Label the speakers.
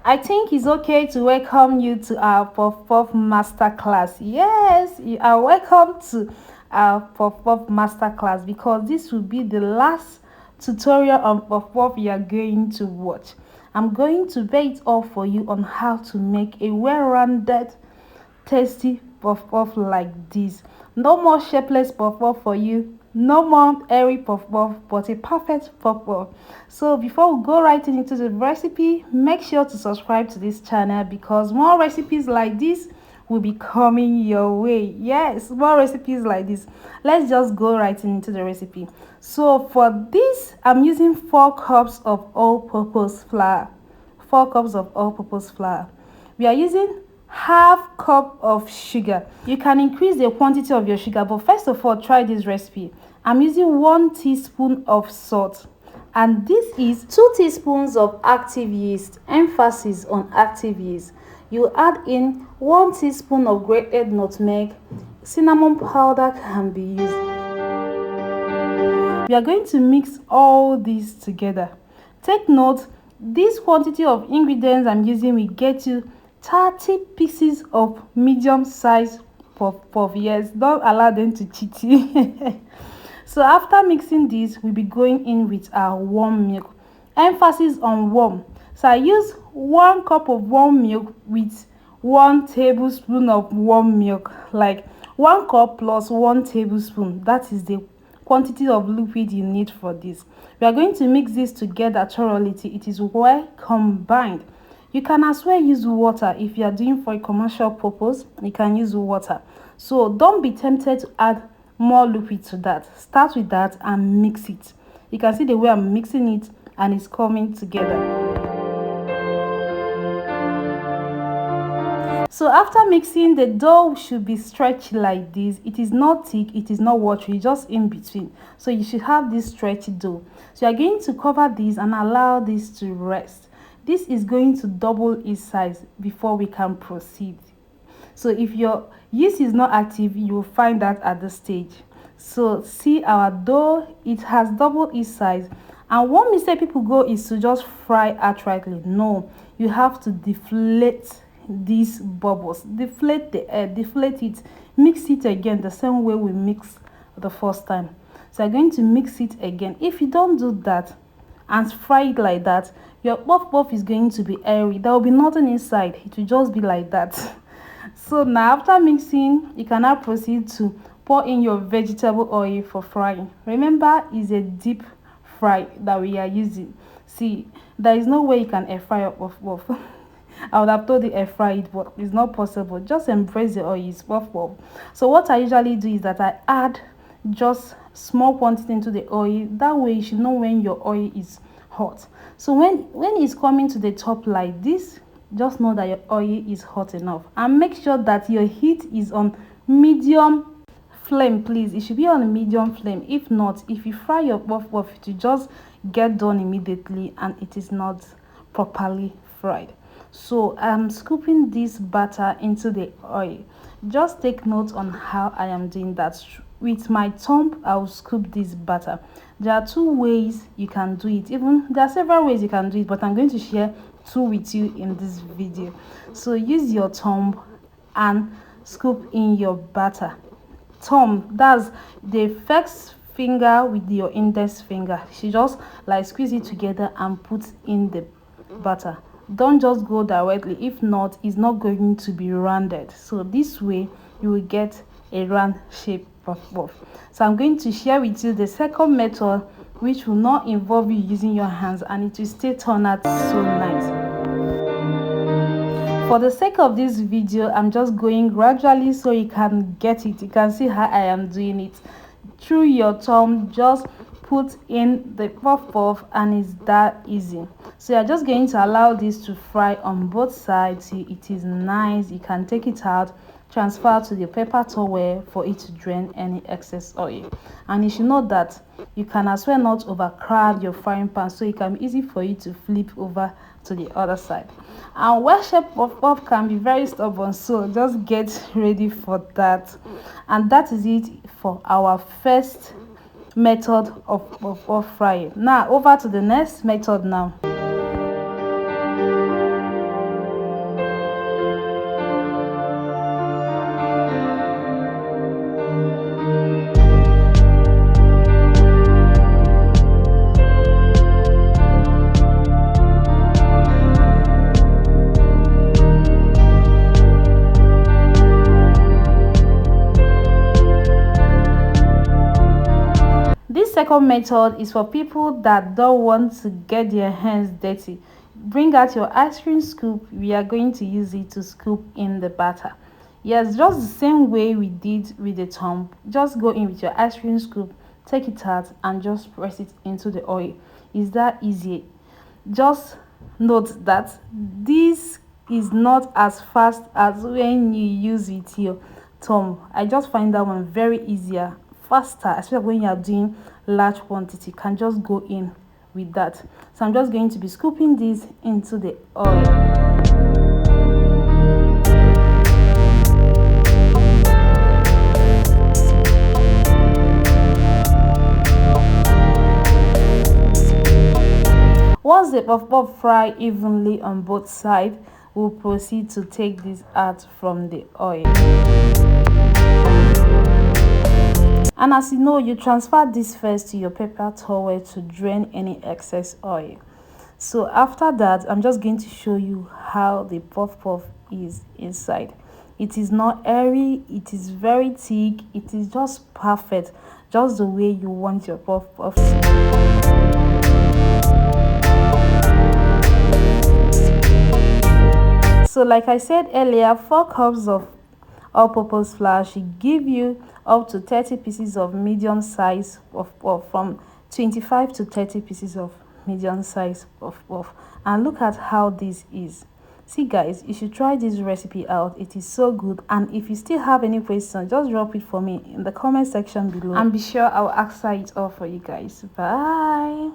Speaker 1: I think it's okay to welcome you to our Puff Puff Masterclass. Yes, you are welcome to our Puff Puff Masterclass because this will be the last tutorial on Puff Puff you are going to watch. I'm going to lay it all for you on how to make a well-rounded, tasty puff puff like this. No more shapeless puff puff for you, no more airy puff puff, but a perfect puff puff. So before we go right into the recipe, make sure to subscribe to this channel because more recipes like this will be coming your way. Yes, more recipes like this. Let's just go right into the recipe. So for this, I'm using 4 cups of all-purpose flour. 4 cups of all-purpose flour. We are using half cup of sugar. You can increase the quantity of your sugar, but first of all, try this recipe. I'm using 1 teaspoon of salt, and this is 2 teaspoons of active yeast. Emphasis on active yeast. You add in 1 teaspoon of grated nutmeg. Cinnamon powder can be used. We are going to mix all this together. Take note, this quantity of ingredients I'm using will get you 30 pieces of medium size puff puff. Yes, don't allow them to cheat you. So after mixing this, we'll be going in with our warm milk. Emphasis on warm. So I use 1 cup of warm milk with 1 tablespoon of warm milk, like 1 cup plus 1 tablespoon. That is the quantity of liquid you need for this. We are going to mix this together thoroughly till it is well combined. You can as well use water. If you are doing for a commercial purpose, you can use water. So don't be tempted to add more liquid to that. Start with that and mix it. You can see the way I'm mixing it and it's coming together. So after mixing, the dough should be stretchy like this. It is not thick, it is not watery, just in between. So you should have this stretchy dough. So you are going to cover this and allow this to rest. This is going to double its size before we can proceed. So if your yeast is not active, you will find that at the stage. So see our dough, it has doubled its size. And one mistake people go is to just fry outrightly. No, you have to deflate these bubbles. Deflate the air, deflate it, mix it again the same way we mixed the first time. So I'm going to mix it again. If you don't do that and fry it like that, your puff puff is going to be airy. There will be nothing inside. It will just be like that. So now after mixing, you can now proceed to pour in your vegetable oil for frying. Remember, it's a deep fry that we are using. See, there is no way you can air fry your puff puff. I would have told you air fry it, but it's not possible. Just embrace the oil, it's puff puff. So what I usually do is that I add just small quantity into the oil. That way you should know when your oil is hot. So when it's coming to the top like this, just know that your oil is hot enough, and make sure that your heat is on medium flame. Please, it should be on a medium flame. If not, if you fry your puff puff, it will just get done immediately and it is not properly fried. So I'm scooping this batter into the oil. Just take note on how I am doing that. With my thumb, I'll scoop this batter. There are 2 ways you can do it. Even there are several ways you can do it, but I'm going to share 2 with you in this video. So use your thumb and scoop in your batter. Thumb, that's the first finger with your index finger. You just like squeeze it together and put in the batter. Don't just go directly. If not, it's not going to be rounded. So this way you will get a round shape puff puff. So I'm going to share with you the second method, which will not involve you using your hands, and it will still turn out so nice. For the sake of this video, I'm just going gradually so you can get it. You can see how I am doing it. Through your thumb, just put in the puff puff and it's that easy. So you're just going to allow this to fry on both sides till it is nice. You can take it out, transfer to the paper towel for it to drain any excess oil. And you should know that you can as well not overcrowd your frying pan, so it can be easy for you to flip over to the other side. And well-shaped puff puff can be very stubborn, so just get ready for that. And that is it for our first method of frying. Now over to the next method now. second method is for people that don't want to get their hands dirty. Bring out your ice cream scoop. We are going to use it to scoop in the batter. Yes, just the same way we did with the thumb. Just go in with your ice cream scoop, take it out and just press it into the oil. Is that easy? Just note that this is not as fast as when you use with your thumb. I just find that one very easier, faster, especially when you are doing large quantity. You can just go in with that. So I'm just going to be scooping this into the oil. Once the puff puff fry evenly on both sides, we'll proceed to take this out from the oil. And as you know, you transfer this first to your paper towel to drain any excess oil. So after that, I'm just going to show you how the puff puff is inside. It is not airy, it is very thick, it is just perfect, just the way you want your puff puff to be. So like I said earlier, 4 cups of all-purpose flour should give you up to 30 pieces of medium size of puff, from 25 to 30 pieces of medium size of puff. And look at how this is. See guys, you should try this recipe out. It is so good. And if you still have any questions, just drop it for me in the comment section below, and be sure I'll answer it all for you guys. Bye.